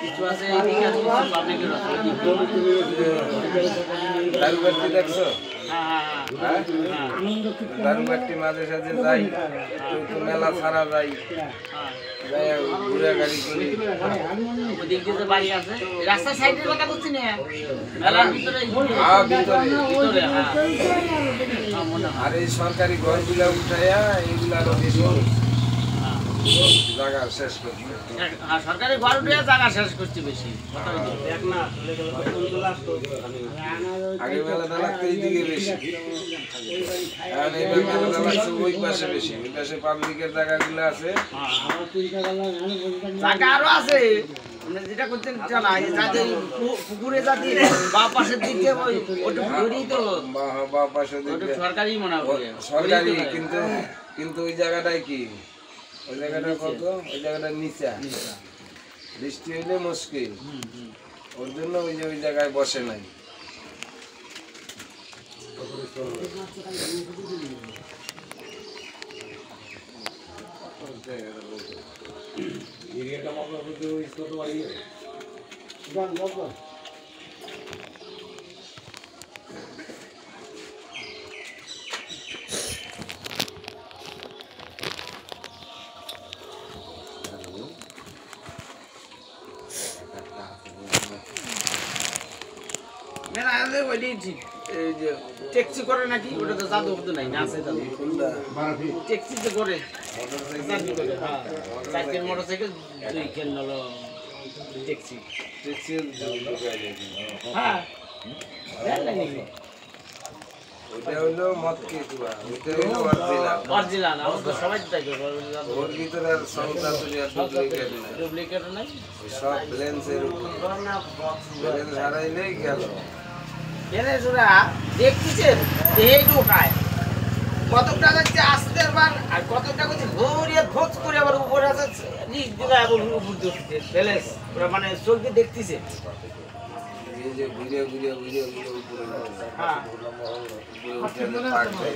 কিছু আছে এইদিকে আছে কিছু পাবলিকের আছে দারুবাটি দেখছো? হ্যাঁ দারুবাটি মাঝে সাঝে যাই, একটু মেলা ছাড়া যাই, যাই ঘুরে গাড়ি করি। ওদিক দিয়ে যে বাড়ি আছে রাস্তার সাইডের কথা বলছি না মেলার ভিতরে ভিতরে হ্যাঁ মনে হয় আর এই সরকারি ঘরগুলা উঠাইয়া এইগুলা আরো বেশি জায়গা শেষ করছে। হ্যাঁ সরকারি ঘর উঠে জায়গা শেষ করছে বেশি আগে মেলাটা লাগতো এইদিকে বেশি, এখন এইবার মেলাটা লাগছে ওই পাশে বেশি। ওই পাশে পাবলিকের জায়গাগুলো আছে, জায়গা আরো আছে যেটা করতে জানা যাতে পুকুরে যাতে বা পাশের দিকে ওই ওটা ঘুরেই তো বা পাশে দিকে সরকারি মনে হয় সরকারি, কিন্তু ওই জায়গাটায় কি, ওই জায়গাটা কত, ওই জায়গাটা নিচা, বৃষ্টি হইলে মুশকিল, ওর জন্য ওই জায়গায় বসে নাই। ট্যাক্সি করে নাকি ওটা তো জাদু হতো নাই না আছে জাদু ট্যাক্সি তো করে সাইকেল মোটরসাইকেল দুই খেল হলো ট্যাক্সি হ্যাঁ ওটা হলো মদ কেকুয়া, ওটা হলো অরিজিনাল আমরা তো সবাই তাই ওর ভিতরে আর সংখ্যা ডুপ্লিকেট না, ডুপ্লিকেট নাই সব লেন্সের উপর, লেন্স হারাইলেই গেল। জেনেছোরা দেখতেছেন এই ঢোকায় কতটা যাচ্ছে আসতে বার আর কতটা করছে ঘুরিয়ে খোঁজ করে আবার উপরে আছে নিচ দিকে আবার উপর দিচ্ছে ব্যালেন্স ওরা মানে চোখে দেখতেছে এই যে ঘুরে ঘুরে ঘুরে ঘুরে উপরে হ্যাঁ উপরে উঠে পাক যায়।